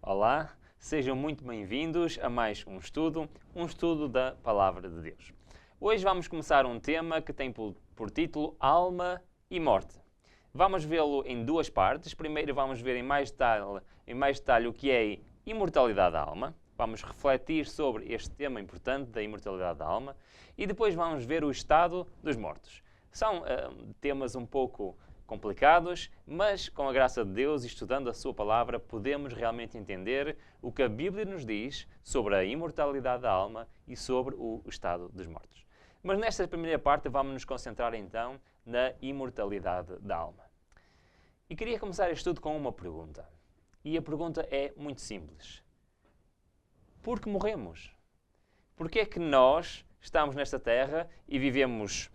Olá, sejam muito bem-vindos a mais um estudo da Palavra de Deus. Hoje vamos começar um tema que tem por título Alma e Morte. Vamos vê-lo em duas partes. Primeiro vamos ver em mais detalhe o que é a imortalidade da alma. Vamos refletir sobre este tema importante da imortalidade da alma. E depois vamos ver o estado dos mortos. São temas um pouco complicados, mas com a graça de Deus e estudando a sua palavra, podemos realmente entender o que a Bíblia nos diz sobre a imortalidade da alma e sobre o estado dos mortos. Mas nesta primeira parte vamos nos concentrar então na imortalidade da alma. E queria começar este estudo com uma pergunta. E a pergunta é muito simples. Por que morremos? Porquê é que nós estamos nesta terra e vivemos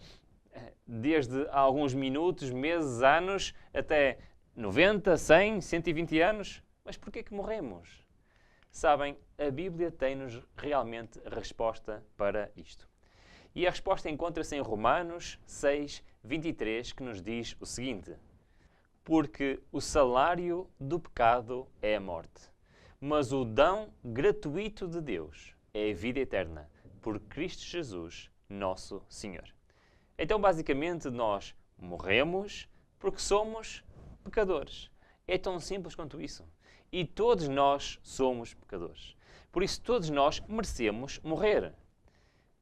desde alguns minutos, meses, anos, até 90, 100, 120 anos? Mas porquê que morremos? Sabem, a Bíblia tem-nos realmente resposta para isto. E a resposta encontra-se em Romanos 6, 23, que nos diz o seguinte: porque o salário do pecado é a morte, mas o dom gratuito de Deus é a vida eterna, por Cristo Jesus, nosso Senhor. Então, basicamente, nós morremos porque somos pecadores. É tão simples quanto isso. E todos nós somos pecadores. Por isso, todos nós merecemos morrer.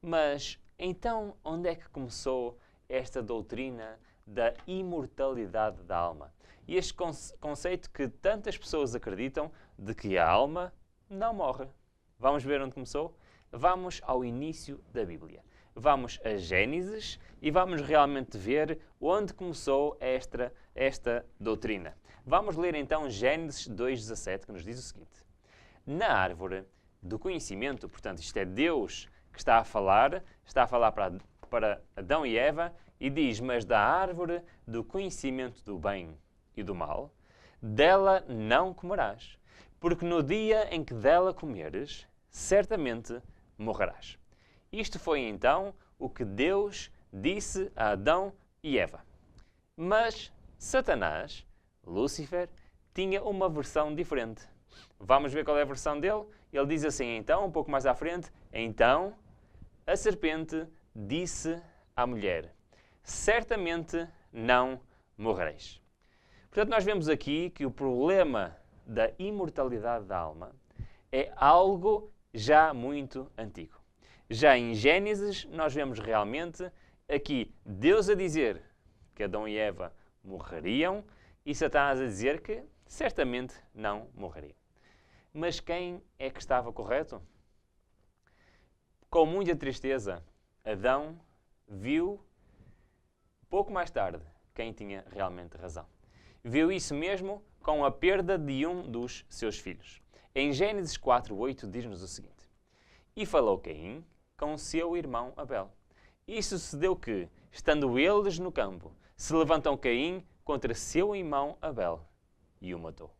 Mas, então, onde é que começou esta doutrina da imortalidade da alma? E este conceito que tantas pessoas acreditam de que a alma não morre. Vamos ver onde começou? Vamos ao início da Bíblia. Vamos a Gênesis e vamos realmente ver onde começou esta doutrina. Vamos ler então Gênesis 2,17, que nos diz o seguinte: na árvore do conhecimento, portanto isto é Deus que está a falar para Adão e Eva, e diz: mas da árvore do conhecimento do bem e do mal, dela não comerás, porque no dia em que dela comeres, certamente morrerás. Isto foi então o que Deus disse a Adão e Eva. Mas Satanás, Lúcifer, tinha uma versão diferente. Vamos ver qual é a versão dele? Ele diz assim, então, um pouco mais à frente: então a serpente disse à mulher: certamente não morrereis. Portanto, nós vemos aqui que o problema da imortalidade da alma é algo já muito antigo. Já em Gênesis, nós vemos realmente aqui Deus a dizer que Adão e Eva morreriam e Satanás a dizer que certamente não morreriam. Mas quem é que estava correto? Com muita tristeza, Adão viu, pouco mais tarde, quem tinha realmente razão. Viu isso mesmo com a perda de um dos seus filhos. Em Gênesis 4:8 diz-nos o seguinte: e falou Caim com seu irmão Abel. E sucedeu que, estando eles no campo, se levantou Caim contra seu irmão Abel e o matou.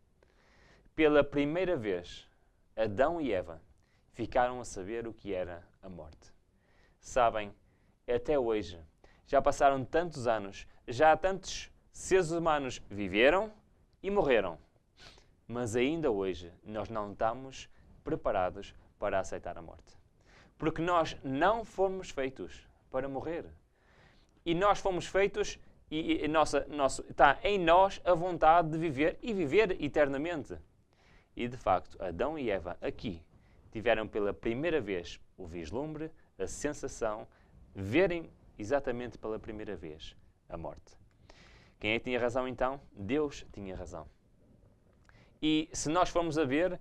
Pela primeira vez, Adão e Eva ficaram a saber o que era a morte. Sabem, até hoje, já passaram tantos anos, já tantos seres humanos viveram e morreram. Mas ainda hoje nós não estamos preparados para aceitar a morte. Porque nós não fomos feitos para morrer. E nós fomos feitos e está em nós a vontade de viver e viver eternamente. E de facto, Adão e Eva aqui tiveram pela primeira vez o vislumbre, a sensação, verem exatamente pela primeira vez a morte. Quem é que tinha razão então? Deus tinha razão. E se nós formos a ver,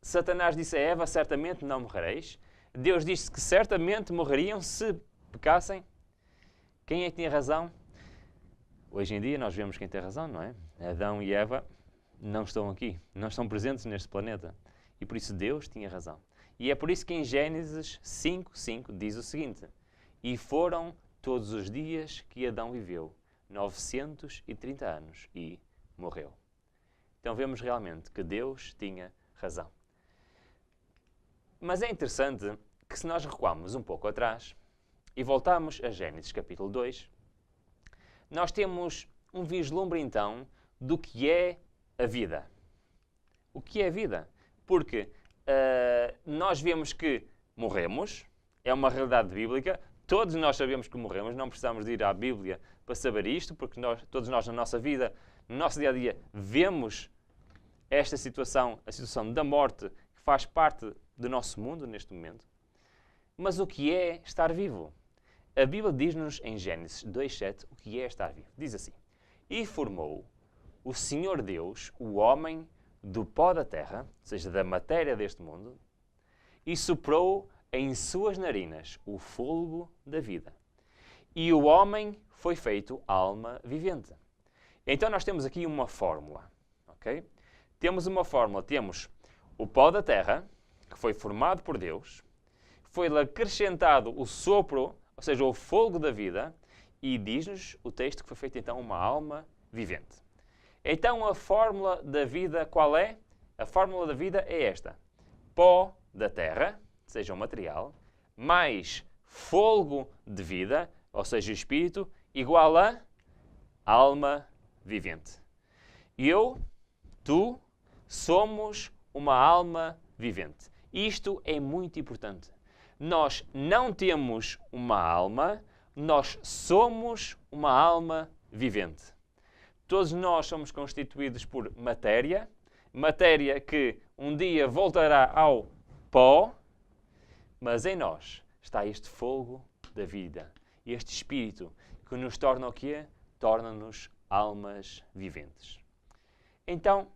Satanás disse a Eva: certamente não morrereis. Deus disse que certamente morreriam se pecassem. Quem é que tinha razão? Hoje em dia nós vemos quem tem razão, não é? Adão e Eva não estão aqui, não estão presentes neste planeta. E por isso Deus tinha razão. E é por isso que em Gênesis 5:5 diz o seguinte: e foram todos os dias que Adão viveu, 930 anos, e morreu. Então vemos realmente que Deus tinha razão. Mas é interessante que, se nós recuarmos um pouco atrás e voltarmos a Gênesis capítulo 2, nós temos um vislumbre então do que é a vida. o que é a vida. Porque nós vemos que morremos, é uma realidade bíblica, todos nós sabemos que morremos, não precisamos de ir à Bíblia para saber isto, porque todos nós na nossa vida, no nosso dia-a-dia, vemos esta situação, a situação da morte, que faz parte do nosso mundo neste momento. Mas o que é estar vivo? A Bíblia diz-nos em Gênesis 2:7 o que é estar vivo. Diz assim: E formou o Senhor Deus o homem do pó da terra, ou seja, da matéria deste mundo, e soprou em suas narinas o fôlego da vida. E o homem foi feito alma vivente. Então nós temos aqui uma fórmula, ok? Temos uma fórmula, temos o pó da terra, que foi formado por Deus, foi-lhe acrescentado o sopro, ou seja, o fôlego da vida, e diz-nos o texto que foi feito então uma alma vivente. Então a fórmula da vida qual é? A fórmula da vida é esta: pó da terra, seja o material, mais fôlego de vida, ou seja, o espírito, igual a alma vivente. Eu, tu, somos uma alma vivente. Isto é muito importante. Nós não temos uma alma, nós somos uma alma vivente. Todos nós somos constituídos por matéria, matéria que um dia voltará ao pó, mas em nós está este fogo da vida, este espírito que nos torna o quê? Torna-nos almas viventes. Então,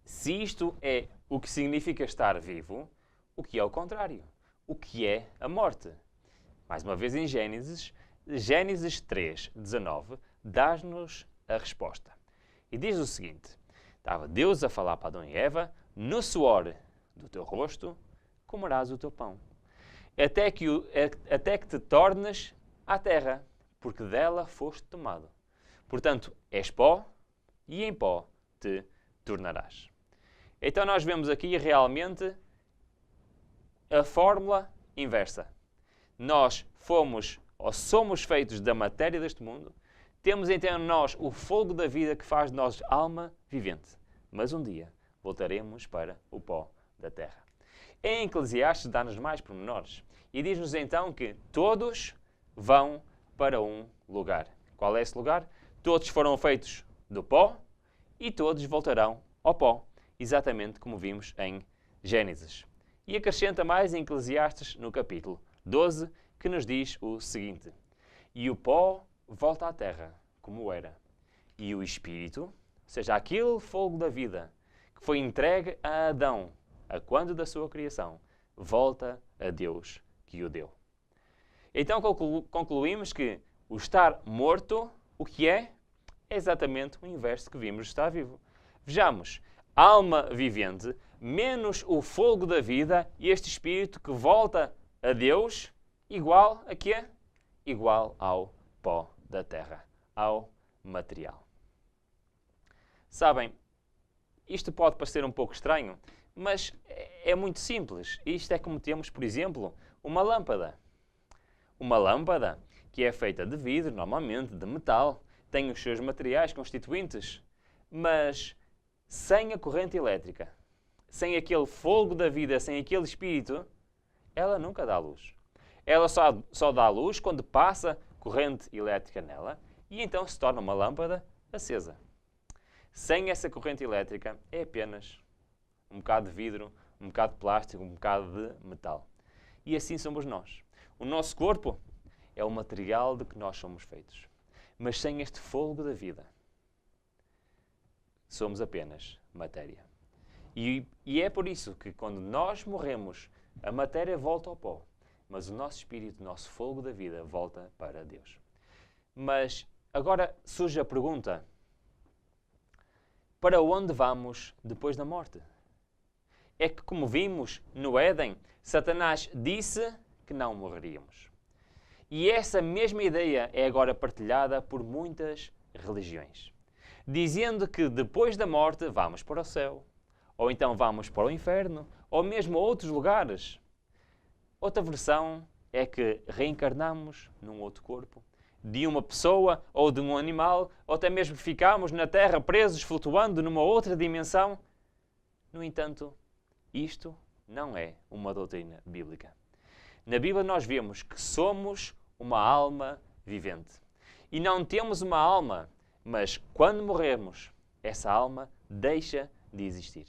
se isto é o que significa estar vivo, o que é o contrário? O que é a morte? Mais uma vez em Gênesis 3:19, dá-nos a resposta. E diz o seguinte: estava Deus a falar para Adão e Eva: no suor do teu rosto comerás o teu pão, até que te tornes à terra, porque dela foste tomado. Portanto, és pó e em pó te tornarás. Então nós vemos aqui realmente a fórmula inversa. Nós somos feitos da matéria deste mundo, temos então em nós o fogo da vida que faz de nós alma vivente. Mas um dia voltaremos para o pó da terra. Em Eclesiastes dá-nos mais pormenores e diz-nos então que todos vão para um lugar. Qual é esse lugar? Todos foram feitos do pó e todos voltarão ao pó, exatamente como vimos em Gênesis. E acrescenta mais em Eclesiastes, no capítulo 12, que nos diz o seguinte: E o pó volta à terra, como era, e o Espírito, ou seja, aquele fogo da vida que foi entregue a Adão, a quando da sua criação, volta a Deus que o deu. Então concluímos que o estar morto, o que é? É exatamente o inverso que vimos de estar vivo. Vejamos, alma vivente, menos o fogo da vida e este Espírito que volta a Deus, igual a quê? Igual ao pó da terra, ao material. Sabem, isto pode parecer um pouco estranho, mas é muito simples. Isto é como temos, por exemplo, uma lâmpada. Uma lâmpada que é feita de vidro, normalmente, de metal, tem os seus materiais constituintes, mas sem a corrente elétrica, sem aquele fogo da vida, sem aquele espírito, ela nunca dá luz. Ela só dá luz quando passa corrente elétrica nela e então se torna uma lâmpada acesa. Sem essa corrente elétrica é apenas um bocado de vidro, um bocado de plástico, um bocado de metal. E assim somos nós. O nosso corpo é o material de que nós somos feitos. Mas sem este fogo da vida, somos apenas matéria. E é por isso que quando nós morremos, a matéria volta ao pó, mas o nosso espírito, o nosso fogo da vida, volta para Deus. Mas agora surge a pergunta: para onde vamos depois da morte? É que, como vimos no Éden, Satanás disse que não morreríamos. E essa mesma ideia é agora partilhada por muitas religiões, dizendo que depois da morte vamos para o céu, ou então vamos para o inferno, ou mesmo a outros lugares. Outra versão é que reencarnamos num outro corpo, de uma pessoa ou de um animal, ou até mesmo ficamos na Terra presos, flutuando numa outra dimensão. No entanto, isto não é uma doutrina bíblica. Na Bíblia nós vemos que somos uma alma vivente. E não temos uma alma, mas quando morrermos, essa alma deixa de existir.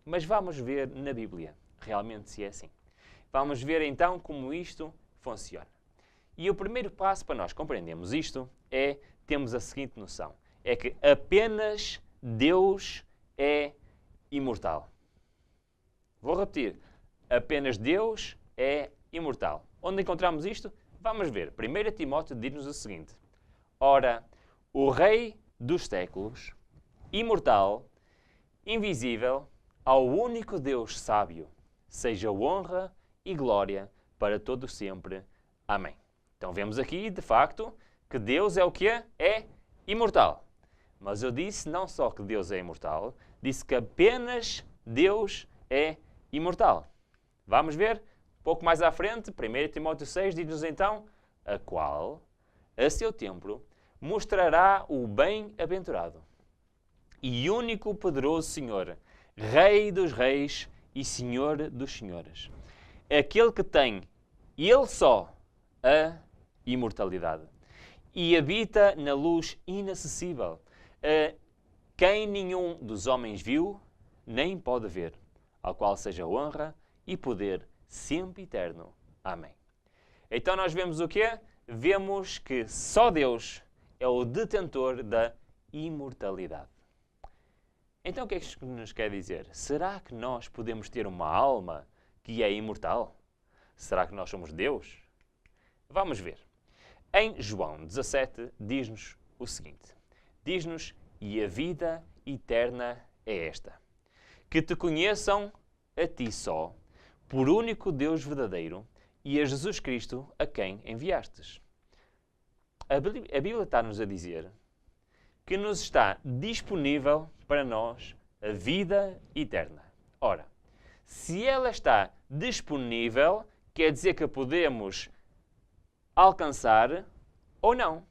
Mas vamos ver na Bíblia realmente se é assim. Vamos ver então como isto funciona. E o primeiro passo para nós compreendermos isto é termos a seguinte noção. É que apenas Deus é imortal. Vou repetir. Apenas Deus é imortal. Onde encontramos isto? Vamos ver. 1 Timóteo diz-nos o seguinte. Ora, o Rei dos séculos, imortal, invisível, ao único Deus sábio, seja honra e glória para todo sempre. Amém. Então vemos aqui, de facto, que Deus é o quê? É imortal. Mas eu disse não só que Deus é imortal, disse que apenas Deus é imortal. Vamos ver? Um pouco mais à frente, 1 Timóteo 6 diz-nos então, a qual, a seu tempo, mostrará o bem-aventurado e único poderoso Senhor, Rei dos reis e Senhor dos senhores. Aquele que tem, Ele só, a imortalidade e habita na luz inacessível, a quem nenhum dos homens viu, nem pode ver, ao qual seja honra e poder sempre eterno. Amém. Então nós vemos o quê? Vemos que só Deus é o detentor da imortalidade. Então o que é que isto nos quer dizer? Será que nós podemos ter uma alma que é imortal? Será que nós somos Deus? Vamos ver. Em João 17 diz-nos o seguinte. Diz-nos, e a vida eterna é esta, que te conheçam a ti só, por único Deus verdadeiro, e a Jesus Cristo a quem enviastes. A Bíblia está-nos a dizer que nos está disponível para nós a vida eterna. Ora, se ela está disponível, quer dizer que a podemos alcançar ou não.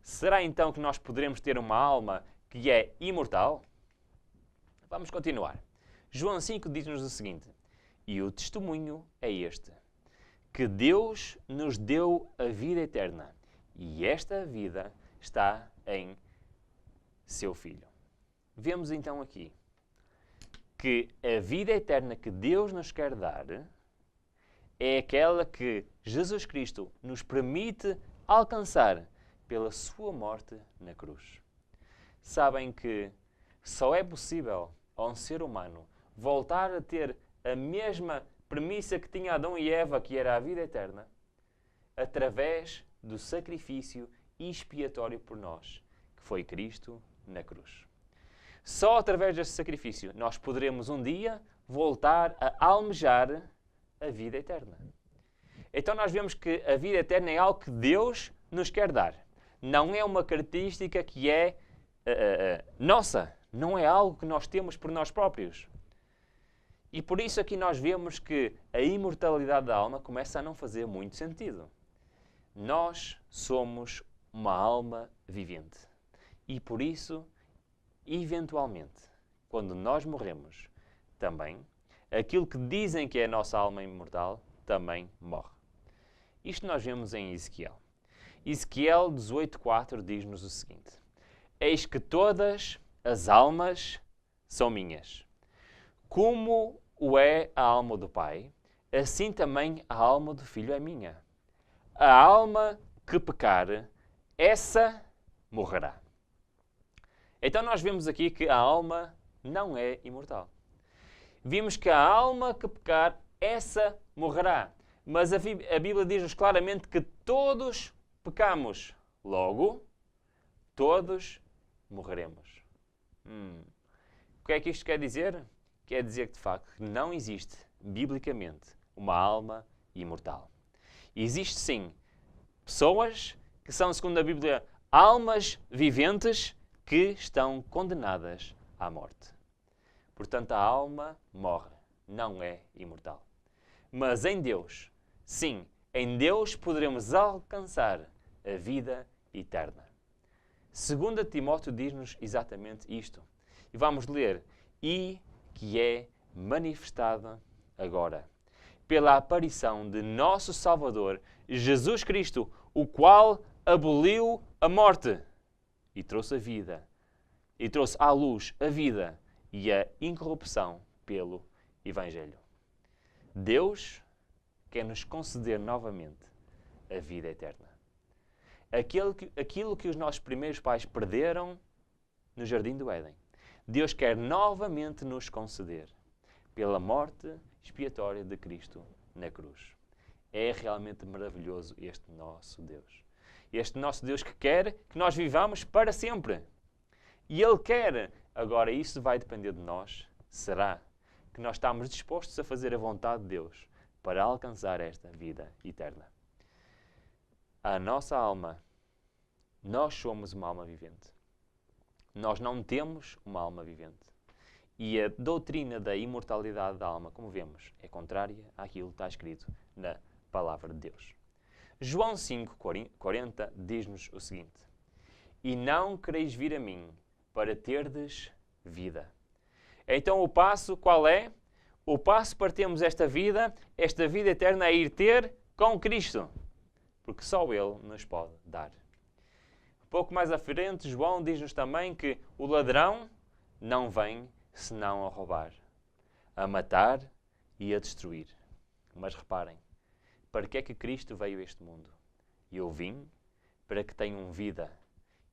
Será então que nós poderemos ter uma alma que é imortal? Vamos continuar. João 5 diz-nos o seguinte. E o testemunho é este, que Deus nos deu a vida eterna, e esta vida está em seu Filho. Vemos então aqui que a vida eterna que Deus nos quer dar é aquela que Jesus Cristo nos permite alcançar pela sua morte na cruz. Sabem que só é possível a um ser humano voltar a ter a mesma premissa que tinha Adão e Eva, que era a vida eterna, através do sacrifício expiatório por nós, que foi Cristo na cruz. Só através deste sacrifício nós poderemos um dia voltar a almejar a vida eterna. Então nós vemos que a vida eterna é algo que Deus nos quer dar. Não é uma característica que é nossa. Não é algo que nós temos por nós próprios. E por isso aqui nós vemos que a imortalidade da alma começa a não fazer muito sentido. Nós somos uma alma vivente. E por isso, eventualmente, quando nós morremos, também, aquilo que dizem que é a nossa alma imortal, também morre. Isto nós vemos em Ezequiel. Ezequiel 18:4 diz-nos o seguinte. Eis que todas as almas são minhas. Como o é a alma do Pai, assim também a alma do Filho é minha. A alma que pecar, essa morrerá. Então nós vemos aqui que a alma não é imortal. Vimos que a alma que pecar, essa morrerá. Mas a Bíblia diz-nos claramente que todos pecamos. Logo, todos morreremos. O que é que isto quer dizer? Quer dizer que, de facto, não existe, biblicamente, uma alma imortal. Existe, sim, pessoas que são, segundo a Bíblia, almas viventes que estão condenadas à morte. Portanto, a alma morre, não é imortal. Mas em Deus, sim, em Deus poderemos alcançar a vida eterna. 2 Timóteo diz-nos exatamente isto, E vamos ler: e que é manifestada agora, pela aparição de nosso Salvador, Jesus Cristo, o qual aboliu a morte e trouxe a vida, e trouxe à luz a vida e a incorrupção pelo Evangelho. Deus quer nos conceder novamente a vida eterna. Aquilo que os nossos primeiros pais perderam no Jardim do Éden, Deus quer novamente nos conceder pela morte expiatória de Cristo na cruz. É realmente maravilhoso este nosso Deus. Este nosso Deus que quer que nós vivamos para sempre. E Ele quer, agora isso vai depender de nós, será que nós estamos dispostos a fazer a vontade de Deus para alcançar esta vida eterna. A nossa alma, nós somos uma alma vivente. Nós não temos uma alma vivente. E a doutrina da imortalidade da alma, como vemos, é contrária àquilo que está escrito na Palavra de Deus. João 5,40 diz-nos o seguinte: e não quereis vir a mim para terdes vida. Então o passo qual é? O passo para termos esta vida eterna, é ir ter com Cristo. Porque só Ele nos pode dar. Um pouco mais à frente, João diz-nos também que o ladrão não vem senão a roubar, a matar e a destruir. Mas reparem, para que é que Cristo veio a este mundo? Eu vim para que tenham vida.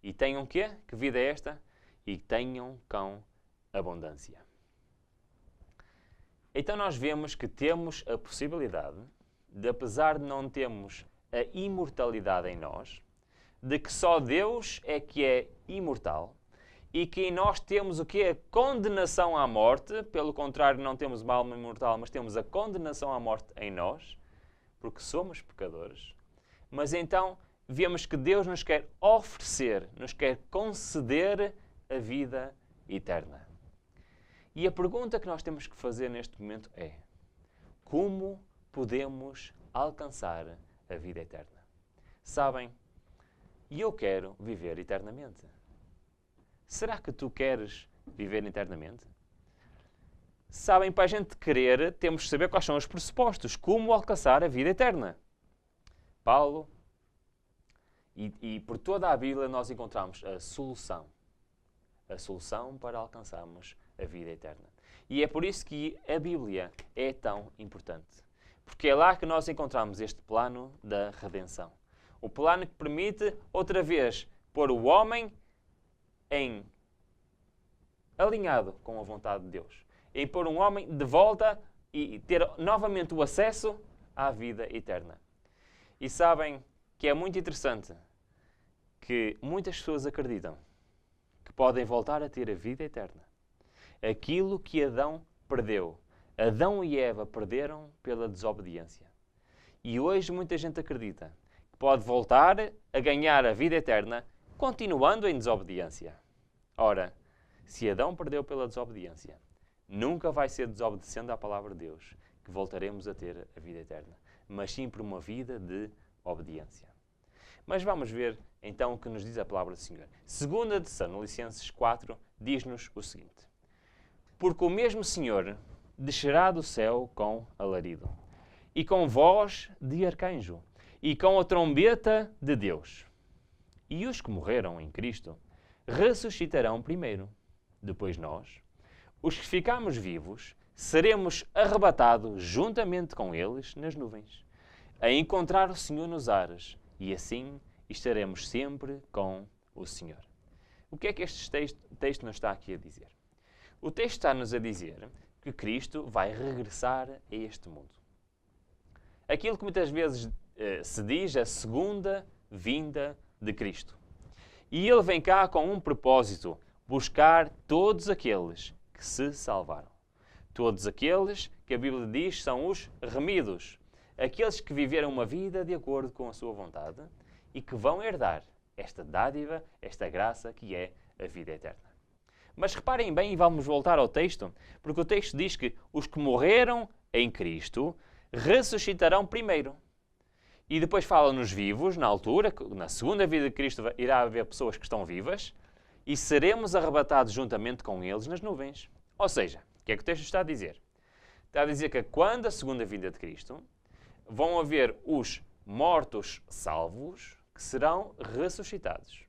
E tenham quê? Que vida é esta? E tenham com abundância. Então nós vemos que temos a possibilidade de, apesar de não termos a imortalidade em nós, de que só Deus é que é imortal e que em nós temos o que é a condenação à morte. Pelo contrário, não temos uma alma imortal, mas temos a condenação à morte em nós, porque somos pecadores. Mas então vemos que Deus nos quer oferecer, nos quer conceder a vida eterna. E a pergunta que nós temos que fazer neste momento é: como podemos alcançar a vida eterna? Sabem, eu quero viver eternamente. Será que tu queres viver eternamente? Sabem, para a gente querer, temos de saber quais são os pressupostos, como alcançar a vida eterna. Paulo, e por toda a Bíblia nós encontramos a solução para alcançarmos a vida eterna. E é por isso que a Bíblia é tão importante. Porque é lá que nós encontramos este plano da redenção. O plano que permite, outra vez, pôr o homem alinhado com a vontade de Deus. Em pôr um homem de volta e ter novamente o acesso à vida eterna. E sabem que é muito interessante que muitas pessoas acreditam que podem voltar a ter a vida eterna. Aquilo que Adão perdeu. Adão e Eva perderam pela desobediência. E hoje muita gente acredita que pode voltar a ganhar a vida eterna continuando em desobediência. Ora, se Adão perdeu pela desobediência, nunca vai ser desobedecendo à palavra de Deus que voltaremos a ter a vida eterna, mas sim por uma vida de obediência. Mas vamos ver então o que nos diz a palavra do Senhor. Segunda de Tessalonicenses 4 diz-nos o seguinte: porque o mesmo Senhor descerá do céu com alarido, e com voz de arcanjo, e com a trombeta de Deus. E os que morreram em Cristo ressuscitarão primeiro. Depois nós, os que ficamos vivos, seremos arrebatados juntamente com eles nas nuvens, a encontrar o Senhor nos ares, e assim estaremos sempre com o Senhor. O que é que este texto nos está aqui a dizer? O texto está-nos a dizer que Cristo vai regressar a este mundo. Aquilo que muitas vezes se diz a segunda vinda de Cristo. E Ele vem cá com um propósito: buscar todos aqueles que se salvaram. Todos aqueles que a Bíblia diz são os remidos. Aqueles que viveram uma vida de acordo com a sua vontade e que vão herdar esta dádiva, esta graça que é a vida eterna. Mas reparem bem, e vamos voltar ao texto, porque o texto diz que os que morreram em Cristo ressuscitarão primeiro. E depois fala nos vivos, na altura, na segunda vida de Cristo irá haver pessoas que estão vivas, e seremos arrebatados juntamente com eles nas nuvens. Ou seja, o que é que o texto está a dizer? Está a dizer que quando a segunda vinda de Cristo, vão haver os mortos salvos que serão ressuscitados.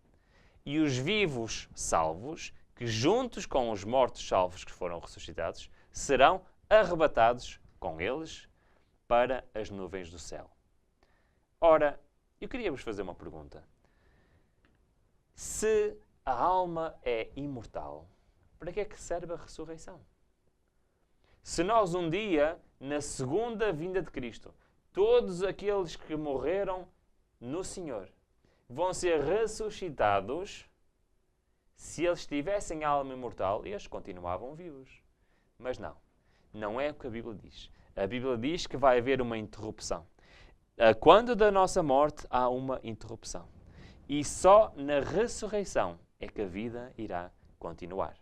E os vivos salvos, que juntos com os mortos salvos que foram ressuscitados, serão arrebatados com eles para as nuvens do céu. Ora, eu queria vos fazer uma pergunta. Se a alma é imortal, para que é que serve a ressurreição? Se nós um dia, na segunda vinda de Cristo, todos aqueles que morreram no Senhor vão ser ressuscitados, se eles tivessem alma imortal, eles continuavam vivos. Mas não, não é o que a Bíblia diz. A Bíblia diz que vai haver uma interrupção. Quando da nossa morte há uma interrupção. E só na ressurreição é que a vida irá continuar.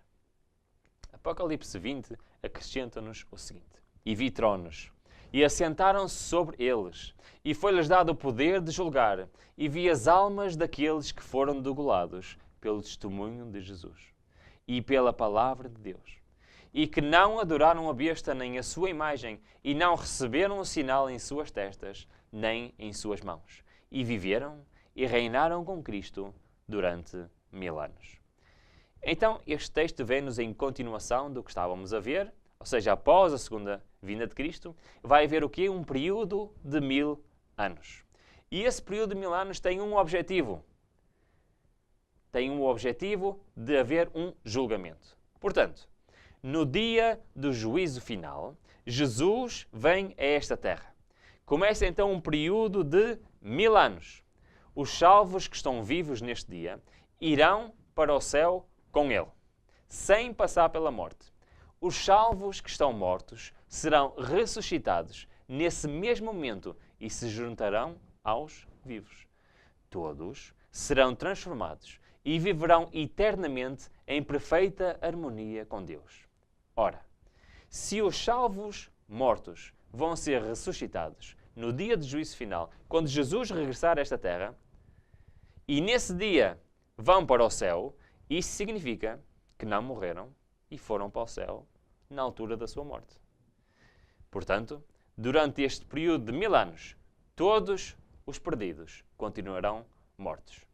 Apocalipse 20 acrescenta-nos o seguinte: E vi tronos, e assentaram-se sobre eles, e foi-lhes dado o poder de julgar, e vi as almas daqueles que foram degolados pelo testemunho de Jesus e pela palavra de Deus, e que não adoraram a besta nem a sua imagem, e não receberam o sinal em suas testas, nem em suas mãos. E viveram e reinaram com Cristo durante 1000 anos. Então, este texto vem-nos em continuação do que estávamos a ver, ou seja, após a segunda vinda de Cristo, vai haver o quê? Um período de 1000 anos. E esse período de 1000 anos tem um objetivo. Tem um objetivo de haver um julgamento. Portanto, no dia do juízo final, Jesus vem a esta terra. Começa então um período de 1000 anos. Os salvos que estão vivos neste dia irão para o céu com ele, sem passar pela morte. Os salvos que estão mortos serão ressuscitados nesse mesmo momento e se juntarão aos vivos. Todos serão transformados e viverão eternamente em perfeita harmonia com Deus. Ora, se os salvos mortos vão ser ressuscitados no dia do juízo final, quando Jesus regressar a esta terra, e nesse dia vão para o céu, isso significa que não morreram e foram para o céu na altura da sua morte. Portanto, durante este período de 1000 anos, todos os perdidos continuarão mortos.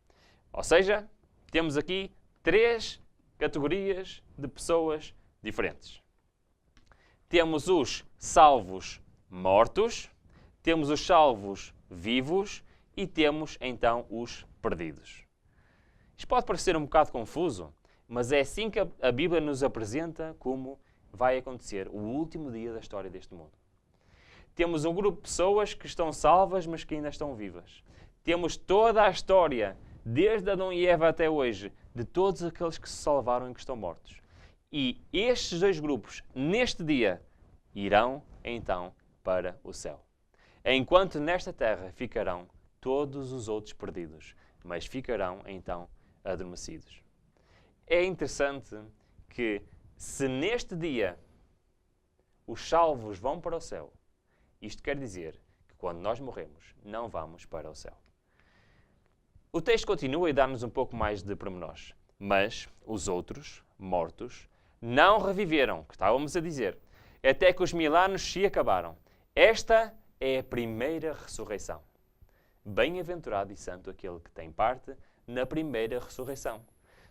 Ou seja, temos aqui 3 categorias de pessoas diferentes. Temos os salvos mortos, temos os salvos vivos e temos então os perdidos. Isto pode parecer um bocado confuso, mas é assim que a Bíblia nos apresenta como vai acontecer o último dia da história deste mundo. Temos um grupo de pessoas que estão salvas, mas que ainda estão vivas. Temos toda a história, desde Adão e Eva até hoje, de todos aqueles que se salvaram e que estão mortos. E estes 2 grupos, neste dia, irão então para o céu. Enquanto nesta terra ficarão todos os outros perdidos, mas ficarão então adormecidos. É interessante que, se neste dia os salvos vão para o céu, isto quer dizer que quando nós morremos, não vamos para o céu. O texto continua e dá-nos um pouco mais de pormenores. Mas os outros, mortos, não reviveram, que estávamos a dizer, até que os 1000 anos se acabaram. Esta é a primeira ressurreição. Bem-aventurado e santo aquele que tem parte na primeira ressurreição.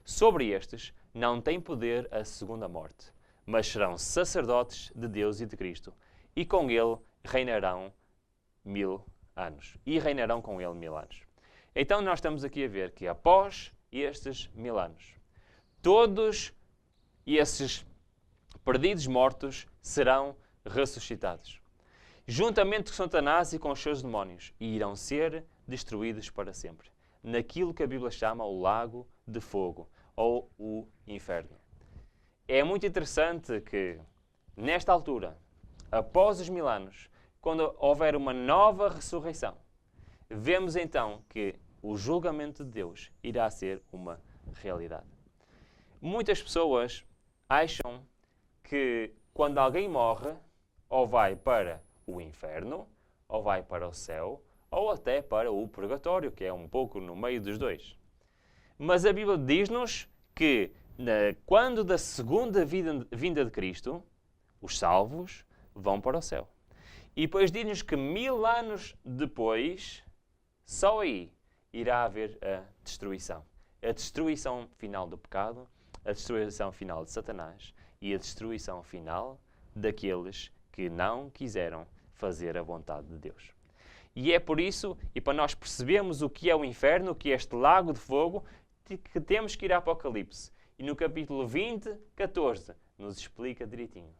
Sobre estes não tem poder a segunda morte, mas serão sacerdotes de Deus e de Cristo, e com ele reinarão 1000 anos. E reinarão com ele 1000 anos. Então nós estamos aqui a ver que após estes 1000 anos, todos esses perdidos mortos serão ressuscitados, juntamente com Satanás e com os seus demónios, e irão ser destruídos para sempre, naquilo que a Bíblia chama o lago de fogo, ou o inferno. É muito interessante que, nesta altura, após os 1000 anos, quando houver uma nova ressurreição, vemos então que o julgamento de Deus irá ser uma realidade. Muitas pessoas acham que quando alguém morre, ou vai para o inferno, ou vai para o céu, ou até para o purgatório, que é um pouco no meio dos dois. Mas a Bíblia diz-nos que quando da segunda vinda de Cristo, os salvos vão para o céu. E depois diz-nos que 1000 anos depois, só aí irá haver a destruição. A destruição final do pecado, a destruição final de Satanás e a destruição final daqueles que não quiseram fazer a vontade de Deus. E é por isso, e para nós percebermos o que é o inferno, o que é este lago de fogo, que temos que ir a Apocalipse. E no capítulo 20, 14, nos explica direitinho.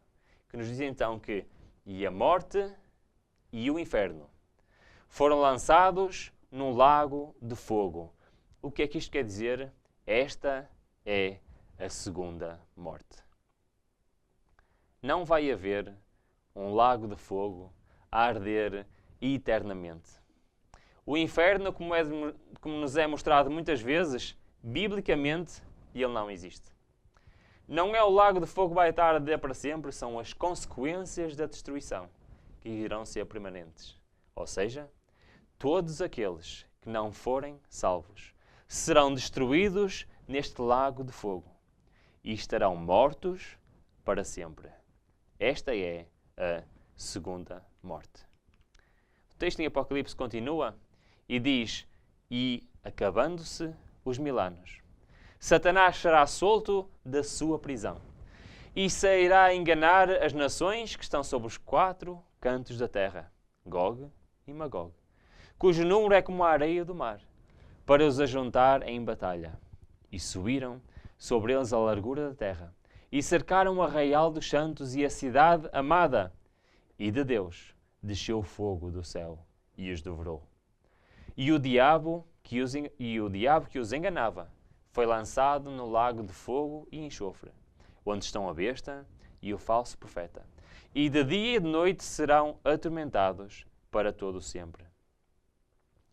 Que nos diz então que e a morte e o inferno foram lançados num lago de fogo. O que é que isto quer dizer? Esta é a segunda morte. Não vai haver um lago de fogo a arder eternamente. O inferno, como nos é mostrado muitas vezes, biblicamente, ele não existe. Não é o lago de fogo que vai estar a arder para sempre, são as consequências da destruição que irão ser permanentes. Ou seja, todos aqueles que não forem salvos serão destruídos neste lago de fogo e estarão mortos para sempre. Esta é a segunda morte. O texto em Apocalipse continua e diz: e acabando-se os 1000 anos, Satanás será solto da sua prisão e sairá enganar as nações que estão sob os 4 cantos da terra, Gog e Magog, cujo número é como a areia do mar, para os ajuntar em batalha. E subiram sobre eles a largura da terra, e cercaram o arraial dos santos e a cidade amada. E de Deus desceu fogo do céu e os devorou. E o diabo que os enganava foi lançado no lago de fogo e enxofre, onde estão a besta e o falso profeta. E de dia e de noite serão atormentados para todo o sempre.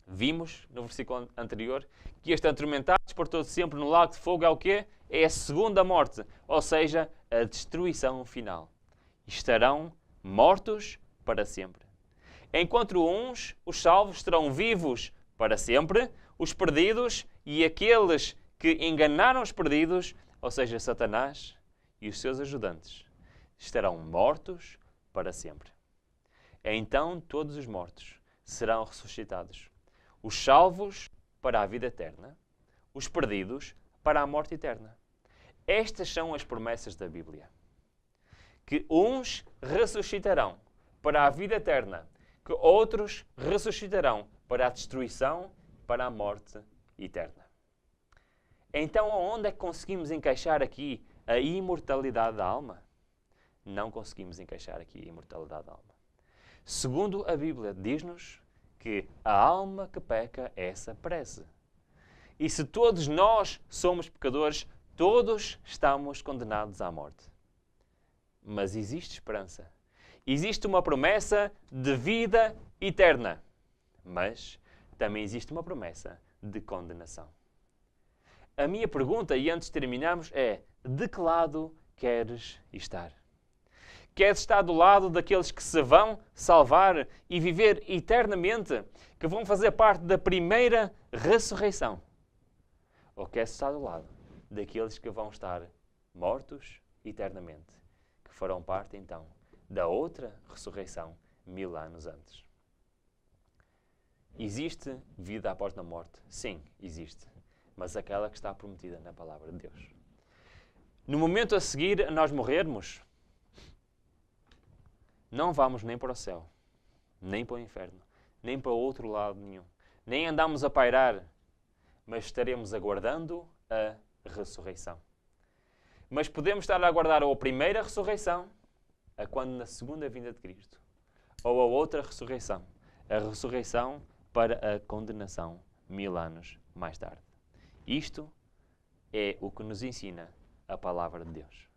Vimos no versículo anterior que este atormentados por todo sempre no lago de fogo é o quê? É a segunda morte, ou seja, a destruição final. Estarão mortos para sempre. Enquanto uns, os salvos, estarão vivos para sempre, os perdidos e aqueles que enganaram os perdidos, ou seja, Satanás e os seus ajudantes, estarão mortos para sempre. Então todos os mortos serão ressuscitados. Os salvos para a vida eterna, os perdidos para a morte eterna. Estas são as promessas da Bíblia. Que uns ressuscitarão para a vida eterna, que outros ressuscitarão para a destruição, para a morte eterna. Então, onde é que conseguimos encaixar aqui a imortalidade da alma? Não conseguimos encaixar aqui a imortalidade da alma. Segundo a Bíblia, diz-nos que a alma que peca, essa perece. E se todos nós somos pecadores, todos estamos condenados à morte. Mas existe esperança. Existe uma promessa de vida eterna. Mas também existe uma promessa de condenação. A minha pergunta, e antes de terminarmos, é: de que lado queres estar? Queres estar do lado daqueles que se vão salvar e viver eternamente, que vão fazer parte da primeira ressurreição? Ou queres estar do lado daqueles que vão estar mortos eternamente, que farão parte, então, da outra ressurreição 1000 anos antes? Existe vida após a morte? Sim, existe. Mas aquela que está prometida na palavra de Deus. No momento a seguir a nós morrermos, não vamos nem para o céu, nem para o inferno, nem para outro lado nenhum. Nem andamos a pairar, mas estaremos aguardando a ressurreição. Mas podemos estar a aguardar ou a primeira ressurreição, a quando na segunda vinda de Cristo, ou a outra ressurreição, a ressurreição para a condenação 1000 anos mais tarde. Isto é o que nos ensina a palavra de Deus.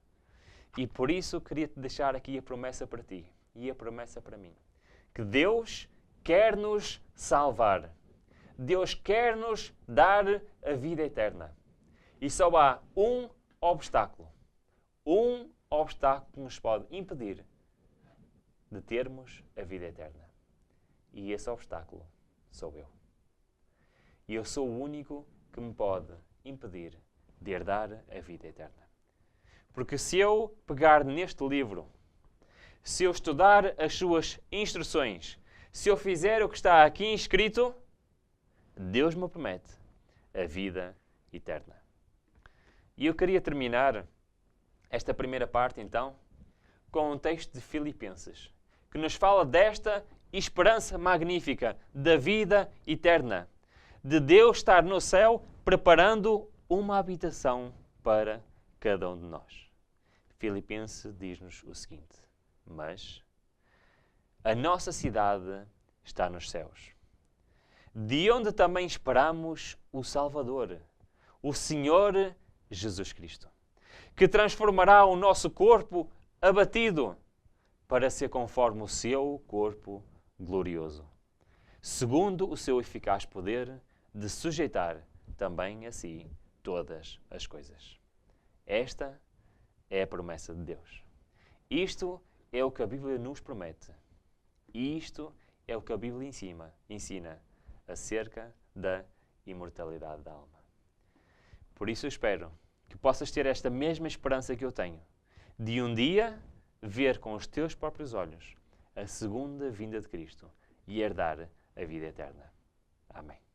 E por isso queria-te deixar aqui a promessa para ti e a promessa para mim. Que Deus quer nos salvar. Deus quer nos dar a vida eterna. E só há um obstáculo. Um obstáculo que nos pode impedir de termos a vida eterna. E esse obstáculo sou eu. E eu sou o único que me pode impedir de herdar a vida eterna. Porque se eu pegar neste livro, se eu estudar as suas instruções, se eu fizer o que está aqui escrito, Deus me promete a vida eterna. E eu queria terminar esta primeira parte, então, com um texto de Filipenses, que nos fala desta esperança magnífica da vida eterna, de Deus estar no céu preparando uma habitação para cada um de nós. Filipenses diz-nos o seguinte: mas a nossa cidade está nos céus, de onde também esperamos o Salvador, o Senhor Jesus Cristo, que transformará o nosso corpo abatido para ser conforme o seu corpo glorioso, segundo o seu eficaz poder de sujeitar também a si todas as coisas. Esta é a promessa de Deus. Isto é o que a Bíblia nos promete. E isto é o que a Bíblia ensina acerca da imortalidade da alma. Por isso eu espero que possas ter esta mesma esperança que eu tenho, de um dia ver com os teus próprios olhos a segunda vinda de Cristo e herdar a vida eterna. Amém.